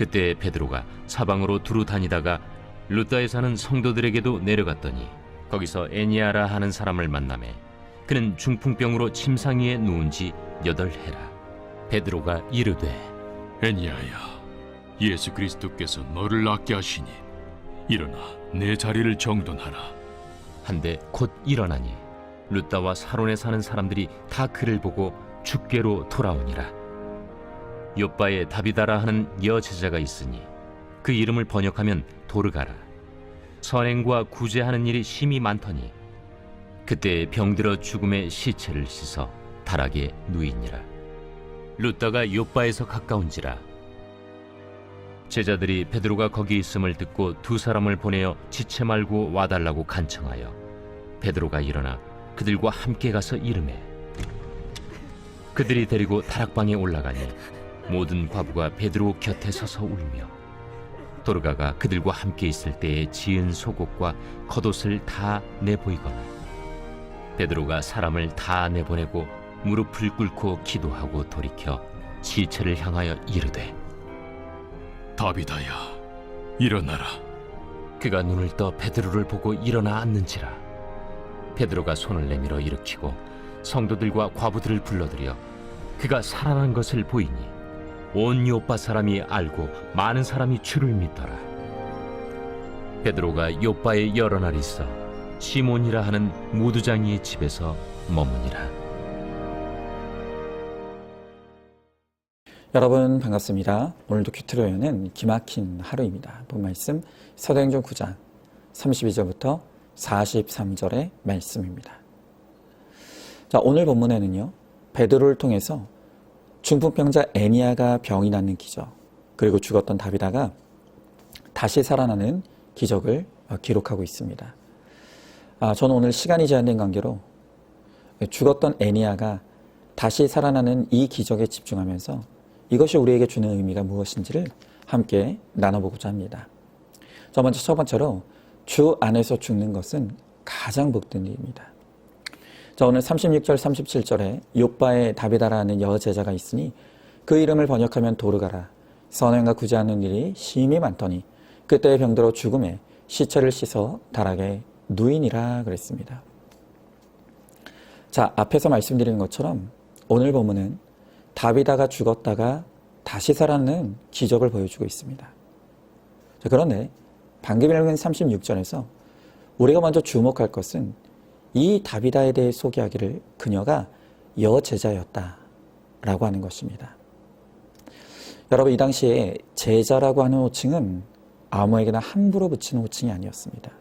그때 베드로가 사방으로 두루 다니다가 룻다에 사는 성도들에게도 내려갔더니 거기서 에니아라 하는 사람을 만나매 그는 중풍병으로 침상 위에 누운 지 8해라. 베드로가 이르되 에니야야, 예수 그리스도께서 너를 낫게 하시니 일어나 내 자리를 정돈하라. 한데 곧 일어나니 룻다와 사론에 사는 사람들이 다 그를 보고 주께로 돌아오니라. 요빠에 다비다라 하는 여제자가 있으니 그 이름을 번역하면 도르가라. 선행과 구제하는 일이 심히 많더니 그때 병들어 죽음의 시체를 씻어 다락에 누이니라. 룻다가 요빠에서 가까운지라. 제자들이 베드로가 거기 있음을 듣고 2 사람을 보내어 지체 말고 와달라고 간청하여 베드로가 일어나 그들과 함께 가서 이르매 그들이 데리고 다락방에 올라가니 모든 과부가 베드로 곁에 서서 울며 도르가가 그들과 함께 있을 때에 지은 속옷과 겉옷을 다 내보이거나 베드로가 사람을 다 내보내고 무릎을 꿇고 기도하고 돌이켜 시체를 향하여 이르되 다비다야, 일어나라. 그가 눈을 떠 베드로를 보고 일어나 앉는지라. 베드로가 손을 내밀어 일으키고 성도들과 과부들을 불러들여 그가 살아난 것을 보이니 온 요빠 사람이 알고 많은 사람이 주를 믿더라. 베드로가 요빠에 여러 날 있어 시몬이라 하는 무두장이의 집에서 머무니라. 여러분 반갑습니다. 오늘도 큐트로에는 기막힌 하루입니다. 본 말씀 사도행전 9장 32절부터 43절의 말씀입니다. 자, 오늘 본문에는요, 베드로를 통해서 중풍병자 에니야가 병이 낫는 기적, 그리고 죽었던 다비다가 다시 살아나는 기적을 기록하고 있습니다. 저는 오늘 시간이 제한된 관계로 죽었던 에니야가 다시 살아나는 이 기적에 집중하면서 이것이 우리에게 주는 의미가 무엇인지를 함께 나눠보고자 합니다. 먼저 첫 번째로 주 안에서 죽는 것은 가장 복된 일입니다. 오늘 36절 37절에 요빠에 다비다라는 여제자가 있으니 그 이름을 번역하면 도르가라. 선행과 구제하는 일이 심히 많더니 그때의 병들어 죽음에 시체를 씻어 다락에 누이니라 그랬습니다. 자, 앞에서 말씀드린 것처럼 오늘 본문은 다비다가 죽었다가 다시 살아나는 기적을 보여주고 있습니다. 자, 그런데 방금 읽은 36절에서 우리가 먼저 주목할 것은 이 다비다에 대해 소개하기를 그녀가 여제자였다라고 하는 것입니다. 여러분, 이 당시에 제자라고 하는 호칭은 아무에게나 함부로 붙이는 호칭이 아니었습니다.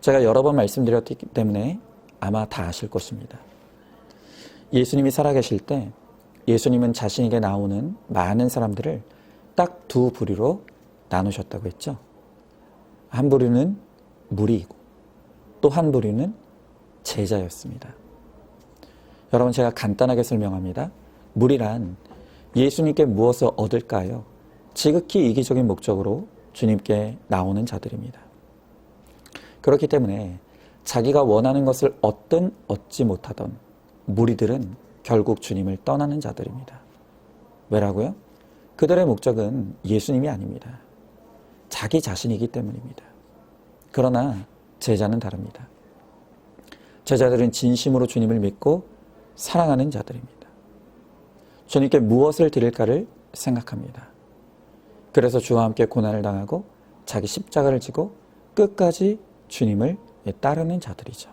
제가 여러 번 말씀드렸기 때문에 아마 다 아실 것입니다. 예수님이 살아계실 때 예수님은 자신에게 나오는 많은 사람들을 딱 2 부류로 나누셨다고 했죠. 한 부류는 무리이고 또 한 부류는 제자였습니다. 여러분, 제가 간단하게 설명합니다. 무리란 예수님께 무엇을 얻을까요? 지극히 이기적인 목적으로 주님께 나오는 자들입니다. 그렇기 때문에 자기가 원하는 것을 얻든 얻지 못하던 무리들은 결국 주님을 떠나는 자들입니다. 왜라고요? 그들의 목적은 예수님이 아닙니다. 자기 자신이기 때문입니다. 그러나 제자는 다릅니다. 제자들은 진심으로 주님을 믿고 사랑하는 자들입니다. 주님께 무엇을 드릴까를 생각합니다. 그래서 주와 함께 고난을 당하고 자기 십자가를 지고 끝까지 주님을 따르는 자들이죠.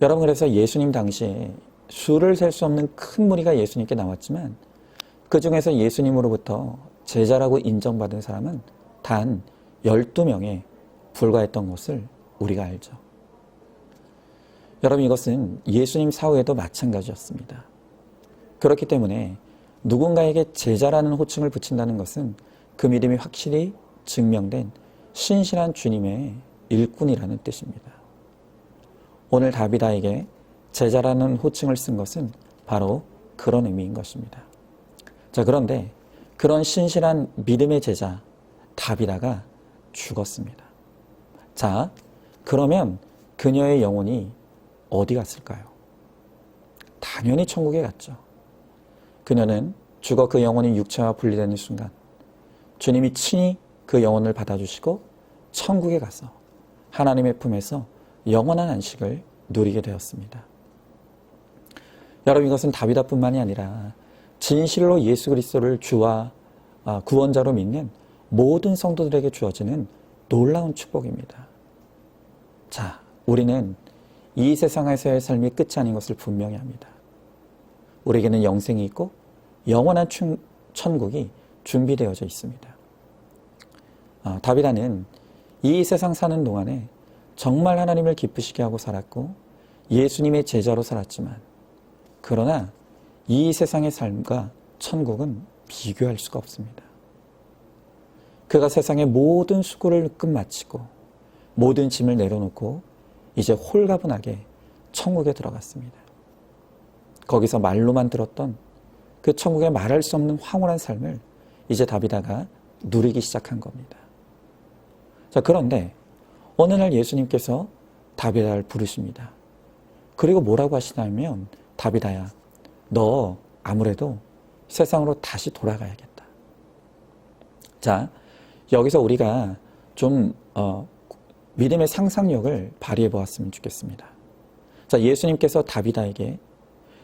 여러분, 그래서 예수님 당시에 수를 셀 수 없는 큰 무리가 예수님께 나왔지만 그 중에서 예수님으로부터 제자라고 인정받은 사람은 단 12명에 불과했던 것을 우리가 알죠. 여러분, 이것은 예수님 사후에도 마찬가지였습니다. 그렇기 때문에 누군가에게 제자라는 호칭을 붙인다는 것은 그 믿음이 확실히 증명된 신실한 주님의 일꾼이라는 뜻입니다. 오늘 다비다에게 제자라는 호칭을 쓴 것은 바로 그런 의미인 것입니다. 자, 그런데 그런 신실한 믿음의 제자 다비다가 죽었습니다. 자, 그러면 그녀의 영혼이 어디 갔을까요? 당연히 천국에 갔죠. 그녀는 죽어 그 영혼이 육체와 분리되는 순간 주님이 친히 그 영혼을 받아주시고 천국에 가서 하나님의 품에서 영원한 안식을 누리게 되었습니다. 여러분, 이것은 다비다뿐만이 아니라 진실로 예수 그리스도를 주와 구원자로 믿는 모든 성도들에게 주어지는 놀라운 축복입니다. 자, 우리는 이 세상에서의 삶이 끝이 아닌 것을 분명히 합니다. 우리에게는 영생이 있고 영원한 천국이 준비되어져 있습니다. 다비다는 이 세상 사는 동안에 정말 하나님을 기쁘시게 하고 살았고 예수님의 제자로 살았지만, 그러나 이 세상의 삶과 천국은 비교할 수가 없습니다. 그가 세상의 모든 수고를 끝마치고 모든 짐을 내려놓고 이제 홀가분하게 천국에 들어갔습니다. 거기서 말로만 들었던 그 천국의 말할 수 없는 황홀한 삶을 이제 다비다가 누리기 시작한 겁니다. 자, 그런데 어느 날 예수님께서 다비다를 부르십니다. 그리고 뭐라고 하시냐면, 다비다야, 너 아무래도 세상으로 다시 돌아가야겠다. 자, 여기서 우리가 좀 믿음의 상상력을 발휘해 보았으면 좋겠습니다. 자, 예수님께서 다비다에게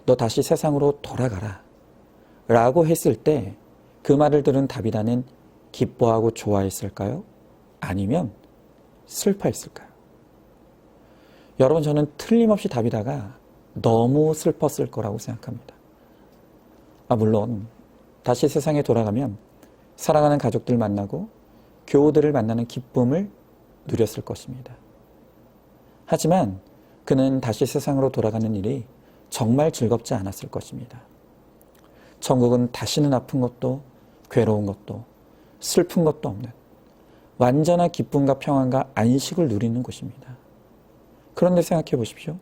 너 다시 세상으로 돌아가라 라고 했을 때 그 말을 들은 다비다는 기뻐하고 좋아했을까요? 아니면 슬퍼했을까요? 여러분, 저는 틀림없이 다비다가 너무 슬펐을 거라고 생각합니다. 물론 다시 세상에 돌아가면 사랑하는 가족들 만나고 교우들을 만나는 기쁨을 누렸을 것입니다. 하지만 그는 다시 세상으로 돌아가는 일이 정말 즐겁지 않았을 것입니다. 천국은 다시는 아픈 것도 괴로운 것도 슬픈 것도 없는 완전한 기쁨과 평안과 안식을 누리는 곳입니다. 그런데 생각해 보십시오.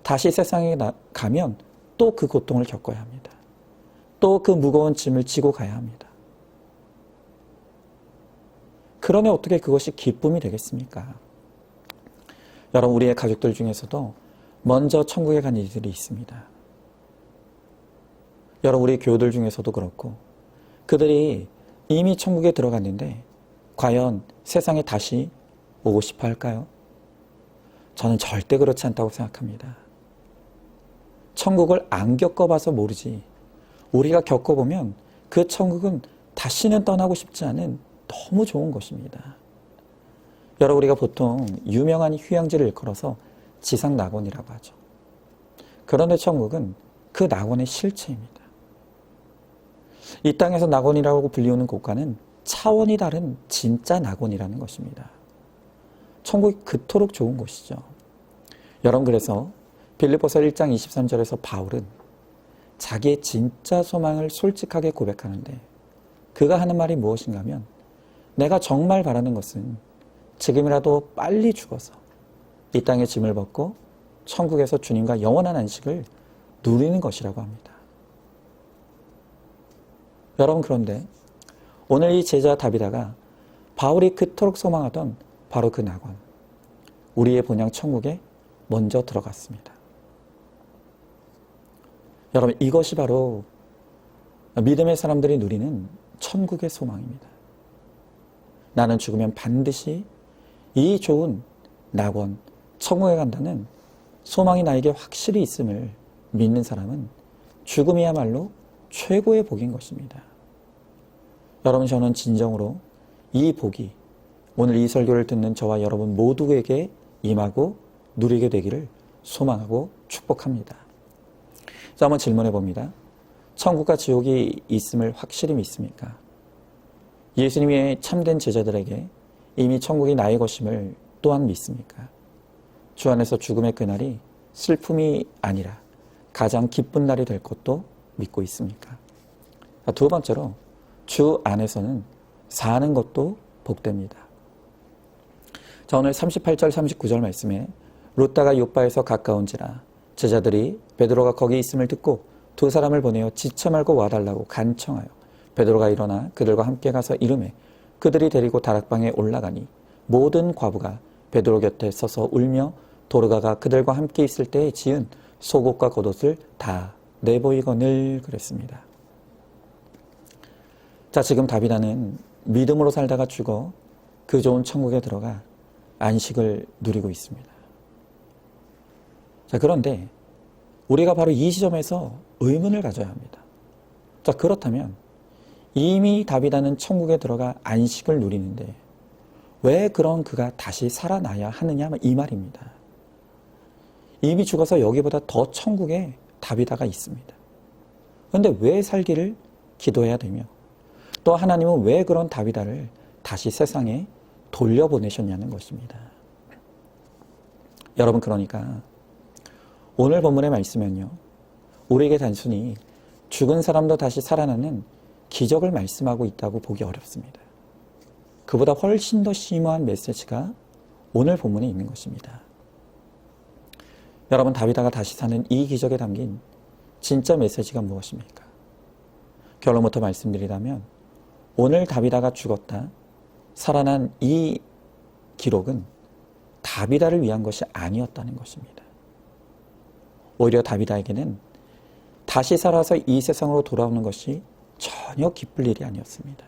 다시 세상에 가면 또 그 고통을 겪어야 합니다. 또 그 무거운 짐을 지고 가야 합니다. 그러니 어떻게 그것이 기쁨이 되겠습니까? 여러분, 우리의 가족들 중에서도 먼저 천국에 간 이들이 있습니다. 여러분, 우리 교우들 중에서도 그렇고 그들이 이미 천국에 들어갔는데 과연 세상에 다시 오고 싶어 할까요? 저는 절대 그렇지 않다고 생각합니다. 천국을 안 겪어봐서 모르지, 우리가 겪어보면 그 천국은 다시는 떠나고 싶지 않은 너무 좋은 곳입니다. 여러분, 우리가 보통 유명한 휴양지를 일컬어서 지상낙원이라고 하죠. 그런데 천국은 그 낙원의 실체입니다. 이 땅에서 낙원이라고 불리우는 곳과는 차원이 다른 진짜 낙원이라는 것입니다. 천국이 그토록 좋은 곳이죠. 여러분, 그래서 빌립보서 1장 23절에서 바울은 자기의 진짜 소망을 솔직하게 고백하는데 그가 하는 말이 무엇인가 하면, 내가 정말 바라는 것은 지금이라도 빨리 죽어서 이 땅의 짐을 벗고 천국에서 주님과 영원한 안식을 누리는 것이라고 합니다. 여러분, 그런데 오늘 이 제자 다비다가 바울이 그토록 소망하던 바로 그 낙원, 우리의 본향 천국에 먼저 들어갔습니다. 여러분, 이것이 바로 믿음의 사람들이 누리는 천국의 소망입니다. 나는 죽으면 반드시 이 좋은 낙원, 천국에 간다는 소망이 나에게 확실히 있음을 믿는 사람은 죽음이야말로 최고의 복인 것입니다. 여러분, 저는 진정으로 이 복이 오늘 이 설교를 듣는 저와 여러분 모두에게 임하고 누리게 되기를 소망하고 축복합니다. 자, 한번 질문해 봅니다. 천국과 지옥이 있음을 확실히 믿습니까? 예수님의 참된 제자들에게 이미 천국이 나의 것임을 또한 믿습니까? 주 안에서 죽음의 그날이 슬픔이 아니라 가장 기쁜 날이 될 것도 믿고 있습니까? 자, 두 번째로, 주 안에서는 사는 것도 복됩니다. 자, 오늘 38절 39절 말씀에 룻다가 요바에서 가까운지라 제자들이 베드로가 거기 있음을 듣고 두 사람을 보내어 지체 말고 와달라고 간청하여 베드로가 일어나 그들과 함께 가서 이르매 그들이 데리고 다락방에 올라가니 모든 과부가 베드로 곁에 서서 울며 도르가가 그들과 함께 있을 때에 지은 속옷과 겉옷을 다 내보이거늘 그랬습니다. 자, 지금 다비다는 믿음으로 살다가 죽어 그 좋은 천국에 들어가 안식을 누리고 있습니다. 자, 그런데 우리가 바로 이 지점에서 의문을 가져야 합니다. 자, 그렇다면 이미 다비다는 천국에 들어가 안식을 누리는데 왜 그런 그가 다시 살아나야 하느냐, 이 말입니다. 이미 죽어서 여기보다 더 천국에 다비다가 있습니다. 그런데 왜 살기를 기도해야 되며 또 하나님은 왜 그런 다비다를 다시 세상에 돌려보내셨냐는 것입니다. 여러분, 그러니까 오늘 본문의 말씀은요, 우리에게 단순히 죽은 사람도 다시 살아나는 기적을 말씀하고 있다고 보기 어렵습니다. 그보다 훨씬 더 심오한 메시지가 오늘 본문에 있는 것입니다. 여러분, 다비다가 다시 사는 이 기적에 담긴 진짜 메시지가 무엇입니까? 결론부터 말씀드리자면 오늘 다비다가 죽었다 살아난 이 기록은 다비다를 위한 것이 아니었다는 것입니다. 오히려 다비다에게는 다시 살아서 이 세상으로 돌아오는 것이 전혀 기쁠 일이 아니었습니다.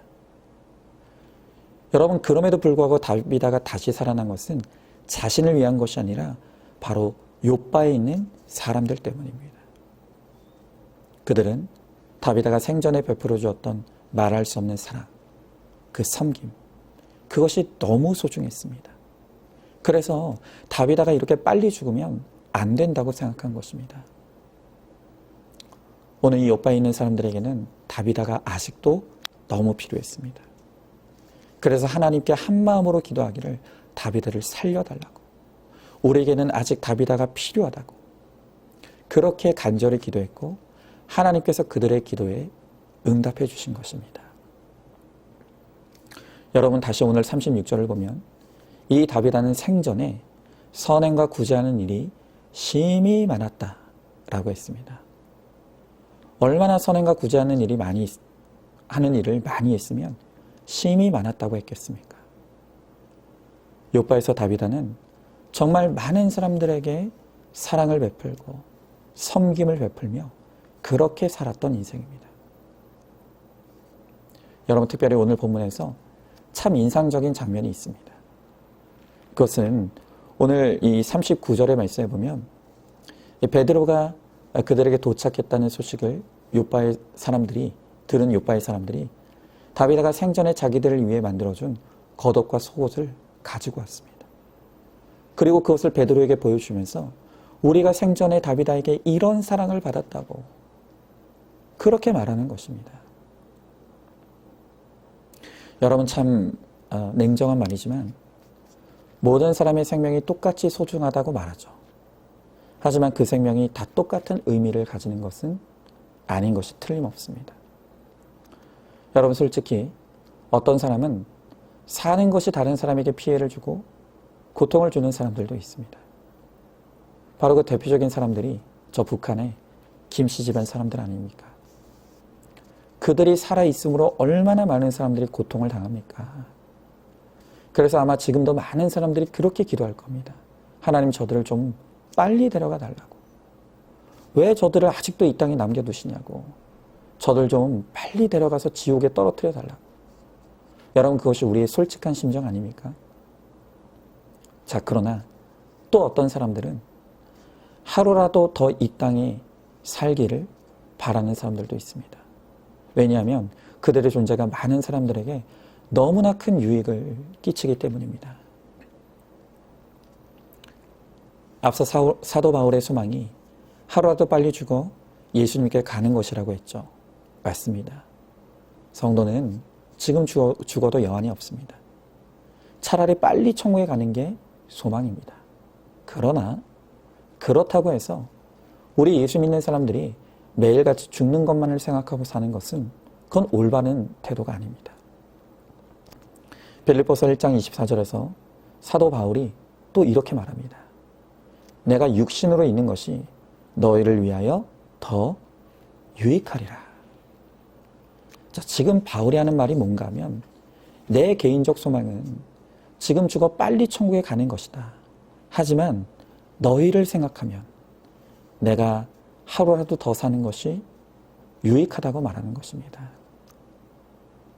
여러분, 그럼에도 불구하고 다비다가 다시 살아난 것은 자신을 위한 것이 아니라 바로 욥바에 있는 사람들 때문입니다. 그들은 다비다가 생전에 베풀어 주었던 말할 수 없는 사랑, 그 섬김, 그것이 너무 소중했습니다. 그래서 다비다가 이렇게 빨리 죽으면 안 된다고 생각한 것입니다. 오늘 이 욥바에 있는 사람들에게는 다비다가 아직도 너무 필요했습니다. 그래서 하나님께 한 마음으로 기도하기를 다비다를 살려달라고, 우리에게는 아직 다비다가 필요하다고 그렇게 간절히 기도했고 하나님께서 그들의 기도에 응답해 주신 것입니다. 여러분, 다시 오늘 36절을 보면 이 다비다는 생전에 선행과 구제하는 일이 심히 많았다라고 했습니다. 얼마나 선행과 구제하는 일을 많이 했으면 심히 많았다고 했겠습니까? 욥바에서 다비다는 정말 많은 사람들에게 사랑을 베풀고 섬김을 베풀며 그렇게 살았던 인생입니다. 여러분, 특별히 오늘 본문에서 참 인상적인 장면이 있습니다. 그것은 오늘 이 39절의 말씀에 보면 베드로가 그들에게 도착했다는 소식을 욥바의 사람들이 들은 욥바의 사람들이 다비다가 생전에 자기들을 위해 만들어준 겉옷과 속옷을 가지고 왔습니다. 그리고 그것을 베드로에게 보여주면서 우리가 생전에 다비다에게 이런 사랑을 받았다고 그렇게 말하는 것입니다. 여러분, 참 냉정한 말이지만 모든 사람의 생명이 똑같이 소중하다고 말하죠. 하지만 그 생명이 다 똑같은 의미를 가지는 것은 아닌 것이 틀림없습니다. 여러분, 솔직히 어떤 사람은 사는 것이 다른 사람에게 피해를 주고 고통을 주는 사람들도 있습니다. 바로 그 대표적인 사람들이 저 북한의 김씨 집안 사람들 아닙니까? 그들이 살아있으므로 얼마나 많은 사람들이 고통을 당합니까? 그래서 아마 지금도 많은 사람들이 그렇게 기도할 겁니다. 하나님, 저들을 좀 빨리 데려가 달라고. 왜 저들을 아직도 이 땅에 남겨두시냐고. 저들 좀 빨리 데려가서 지옥에 떨어뜨려 달라고. 여러분, 그것이 우리의 솔직한 심정 아닙니까? 자, 그러나 또 어떤 사람들은 하루라도 더 이 땅에 살기를 바라는 사람들도 있습니다. 왜냐하면 그들의 존재가 많은 사람들에게 너무나 큰 유익을 끼치기 때문입니다. 앞서 사도 바울의 소망이 하루라도 빨리 죽어 예수님께 가는 것이라고 했죠. 맞습니다. 성도는 지금 죽어도 여한이 없습니다. 차라리 빨리 천국에 가는 게 소망입니다. 그러나 그렇다고 해서 우리 예수 믿는 사람들이 매일같이 죽는 것만을 생각하고 사는 것은 그건 올바른 태도가 아닙니다. 빌립보서 1장 24절에서 사도 바울이 또 이렇게 말합니다. 내가 육신으로 있는 것이 너희를 위하여 더 유익하리라. 자, 지금 바울이 하는 말이 뭔가 하면 내 개인적 소망은 지금 죽어 빨리 천국에 가는 것이다. 하지만 너희를 생각하면 내가 하루라도 더 사는 것이 유익하다고 말하는 것입니다.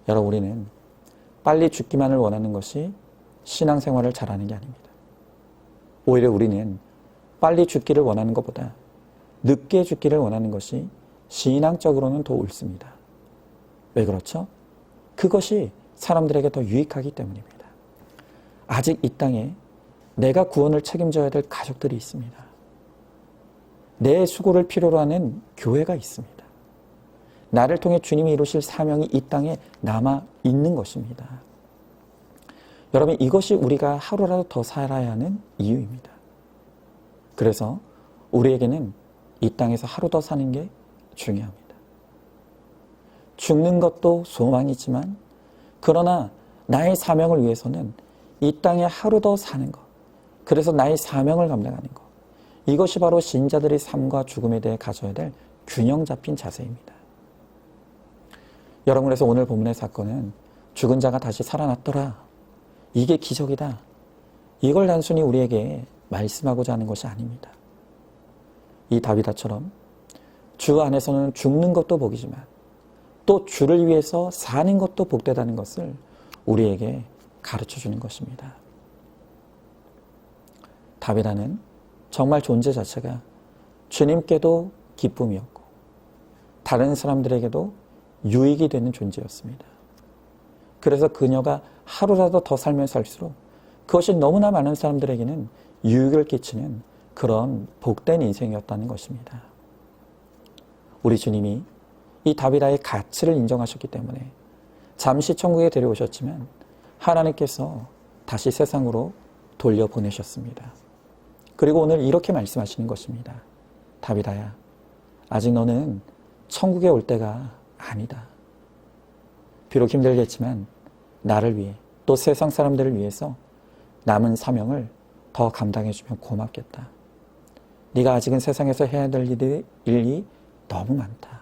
여러분, 우리는 빨리 죽기만을 원하는 것이 신앙생활을 잘하는 게 아닙니다. 오히려 우리는 빨리 죽기를 원하는 것보다 늦게 죽기를 원하는 것이 신앙적으로는 더 옳습니다. 왜 그렇죠? 그것이 사람들에게 더 유익하기 때문입니다. 아직 이 땅에 내가 구원을 책임져야 될 가족들이 있습니다. 내 수고를 필요로 하는 교회가 있습니다. 나를 통해 주님이 이루실 사명이 이 땅에 남아 있는 것입니다. 여러분, 이것이 우리가 하루라도 더 살아야 하는 이유입니다. 그래서 우리에게는 이 땅에서 하루 더 사는 게 중요합니다. 죽는 것도 소망이지만, 그러나 나의 사명을 위해서는 이 땅에 하루 더 사는 것, 그래서 나의 사명을 감당하는 것, 이것이 바로 신자들의 삶과 죽음에 대해 가져야 될 균형 잡힌 자세입니다. 여러분, 그래서 오늘 본문의 사건은 죽은 자가 다시 살아났더라, 이게 기적이다, 이걸 단순히 우리에게 말씀하고자 하는 것이 아닙니다. 이 다비다처럼 주 안에서는 죽는 것도 복이지만 또 주를 위해서 사는 것도 복되다는 것을 우리에게 가르쳐주는 것입니다. 다비다는 정말 존재 자체가 주님께도 기쁨이었고 다른 사람들에게도 유익이 되는 존재였습니다. 그래서 그녀가 하루라도 더 살면 살수록 그것이 너무나 많은 사람들에게는 유익을 끼치는 그런 복된 인생이었다는 것입니다. 우리 주님이 이 다비다의 가치를 인정하셨기 때문에 잠시 천국에 데려오셨지만 하나님께서 다시 세상으로 돌려보내셨습니다. 그리고 오늘 이렇게 말씀하시는 것입니다. 다비다야, 아직 너는 천국에 올 때가 아니다. 비록 힘들겠지만 나를 위해 또 세상 사람들을 위해서 남은 사명을 더 감당해주면 고맙겠다. 네가 아직은 세상에서 해야 될 일이 너무 많다.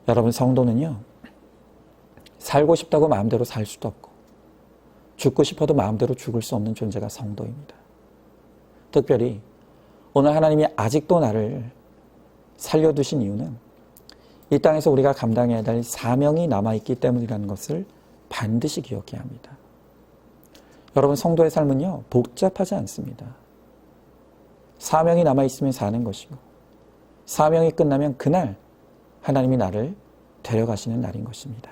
여러분, 성도는요, 살고 싶다고 마음대로 살 수도 없고 죽고 싶어도 마음대로 죽을 수 없는 존재가 성도입니다. 특별히 오늘 하나님이 아직도 나를 살려두신 이유는 이 땅에서 우리가 감당해야 될 사명이 남아있기 때문이라는 것을 반드시 기억해야 합니다. 여러분, 성도의 삶은요, 복잡하지 않습니다. 사명이 남아있으면 사는 것이고 사명이 끝나면 그날 하나님이 나를 데려가시는 날인 것입니다.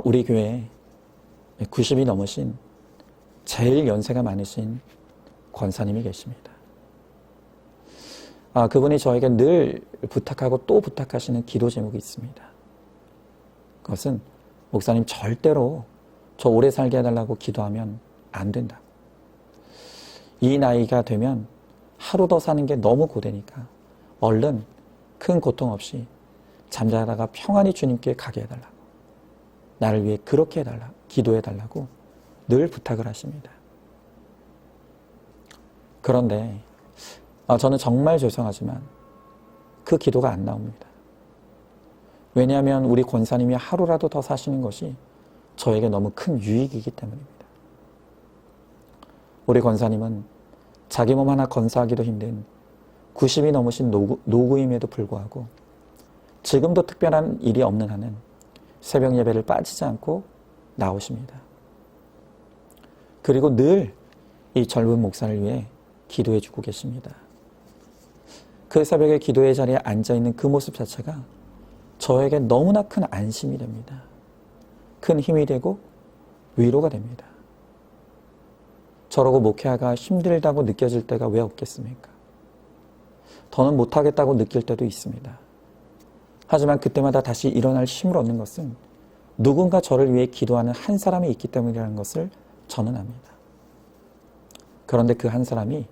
우리 교회에 90이 넘으신 제일 연세가 많으신 권사님이 계십니다. 그분이 저에게 늘 부탁하고 또 부탁하시는 기도 제목이 있습니다. 그것은 목사님, 절대로 저 오래 살게 해달라고 기도하면 안 된다. 이 나이가 되면 하루 더 사는 게 너무 고되니까 얼른 큰 고통 없이 잠자다가 평안히 주님께 가게 해달라고, 나를 위해 그렇게 해달라고, 기도해달라고 늘 부탁을 하십니다. 그런데 저는 정말 죄송하지만 그 기도가 안 나옵니다. 왜냐하면 우리 권사님이 하루라도 더 사시는 것이 저에게 너무 큰 유익이기 때문입니다. 우리 권사님은 자기 몸 하나 건사하기도 힘든 90이 넘으신 노구임에도 불구하고 지금도 특별한 일이 없는 한은 새벽 예배를 빠지지 않고 나오십니다. 그리고 늘 이 젊은 목사를 위해 기도해 주고 계십니다. 그 새벽에 기도의 자리에 앉아있는 그 모습 자체가 저에게 너무나 큰 안심이 됩니다. 큰 힘이 되고 위로가 됩니다. 저러고 목회하가 힘들다고 느껴질 때가 왜 없겠습니까? 더는 못하겠다고 느낄 때도 있습니다. 하지만 그때마다 다시 일어날 힘을 얻는 것은 누군가 저를 위해 기도하는 한 사람이 있기 때문이라는 것을 저는 압니다. 그런데 그 한 사람이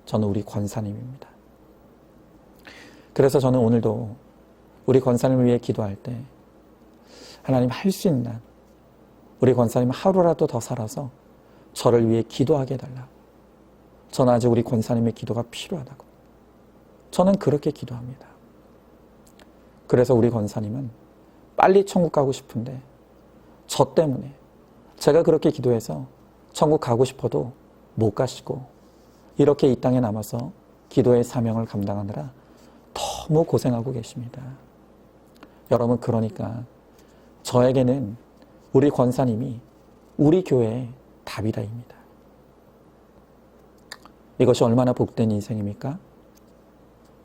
저는 우리 권사님입니다. 그래서 저는 오늘도 우리 권사님을 위해 기도할 때 하나님, 할 수 있는 한 우리 권사님 하루라도 더 살아서 저를 위해 기도하게 해달라고, 저는 아직 우리 권사님의 기도가 필요하다고 저는 그렇게 기도합니다. 그래서 우리 권사님은 빨리 천국 가고 싶은데 저 때문에, 제가 그렇게 기도해서 천국 가고 싶어도 못 가시고 이렇게 이 땅에 남아서 기도의 사명을 감당하느라 너무 고생하고 계십니다. 여러분, 그러니까 저에게는 우리 권사님이 우리 교회의 다비다입니다. 이것이 얼마나 복된 인생입니까?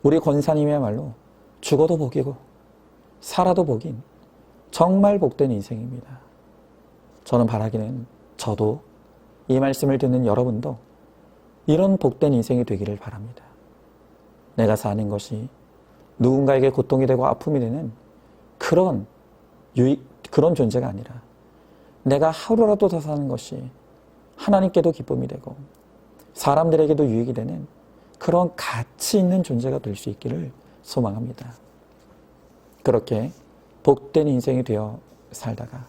우리 권사님이야말로 죽어도 복이고 살아도 복인 정말 복된 인생입니다. 저는 바라기는 저도 이 말씀을 듣는 여러분도 이런 복된 인생이 되기를 바랍니다. 내가 사는 것이 누군가에게 고통이 되고 아픔이 되는 그런 존재가 아니라 내가 하루라도 더 사는 것이 하나님께도 기쁨이 되고 사람들에게도 유익이 되는 그런 가치 있는 존재가 될 수 있기를 소망합니다. 그렇게 복된 인생이 되어 살다가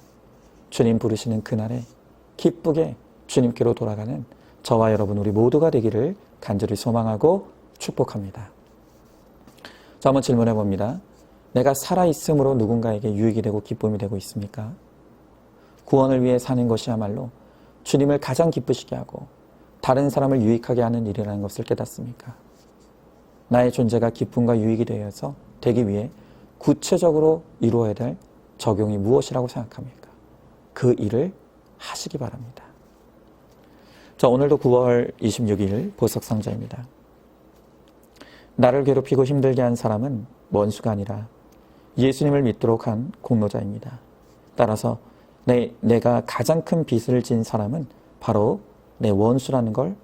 주님 부르시는 그날에 기쁘게 주님께로 돌아가는 저와 여러분 우리 모두가 되기를 간절히 소망하고 축복합니다. 자, 한번 질문해 봅니다. 내가 살아있음으로 누군가에게 유익이 되고 기쁨이 되고 있습니까? 구원을 위해 사는 것이야말로 주님을 가장 기쁘시게 하고 다른 사람을 유익하게 하는 일이라는 것을 깨닫습니까? 나의 존재가 기쁨과 유익이 되기 위해 구체적으로 이루어야 될 적용이 무엇이라고 생각합니까? 그 일을 하시기 바랍니다. 자, 오늘도 9월 26일 보석상자입니다. 나를 괴롭히고 힘들게 한 사람은 원수가 아니라 예수님을 믿도록 한 공로자입니다. 따라서 내가 가장 큰 빚을 진 사람은 바로 내 원수라는 걸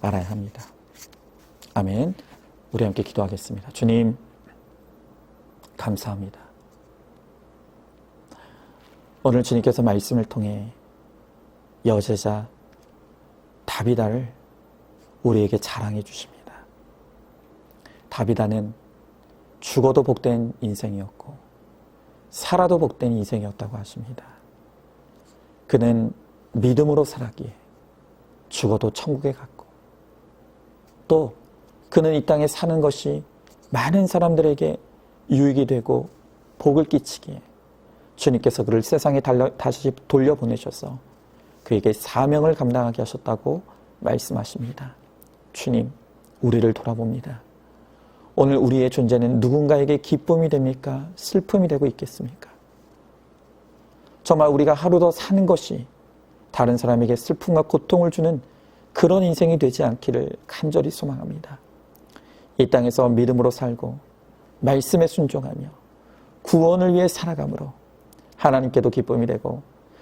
알아야 합니다. 아멘. 우리 함께 기도하겠습니다. 주님, 감사합니다. 오늘 주님께서 말씀을 통해 여제자 다비다를 우리에게 자랑해 주십니다. 다비다는 죽어도 복된 인생이었고 살아도 복된 인생이었다고 하십니다. 그는 믿음으로 살았기에 죽어도 천국에 갔고 또 그는 이 땅에 사는 것이 많은 사람들에게 유익이 되고 복을 끼치기에 주님께서 그를 세상에 다시 돌려보내셔서 그에게 사명을 감당하게 하셨다고 말씀하십니다. 주님, 우리를 돌아봅니다. 오늘 우리의 존재는 누군가에게 기쁨이 됩니까? 슬픔이 되고 있겠습니까? 정말 우리가 하루 더 사는 것이 다른 사람에게 슬픔과 고통을 주는 그런 인생이 되지 않기를 간절히 소망합니다. 이 땅에서 믿음으로 살고 말씀에 순종하며 구원을 위해 살아감으로 하나님께도 기쁨이 되고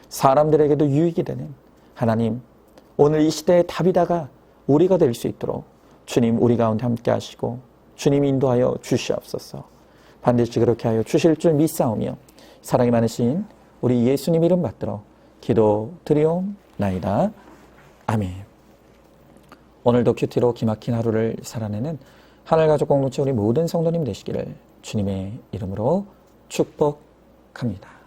사람들에게도 유익이 되는 하나님, 오늘 이 시대의 다비다가 우리가 될 수 있도록 주님 우리 가운데 함께 하시고 주님 인도하여 주시옵소서. 반드시 그렇게 하여 주실 줄 믿사오며 사랑이 많으신 우리 예수님 이름 받들어 기도드리옵나이다. 아멘. 오늘도 큐티로 기막힌 하루를 살아내는 하늘가족 공동체 우리 모든 성도님 되시기를 주님의 이름으로 축복합니다.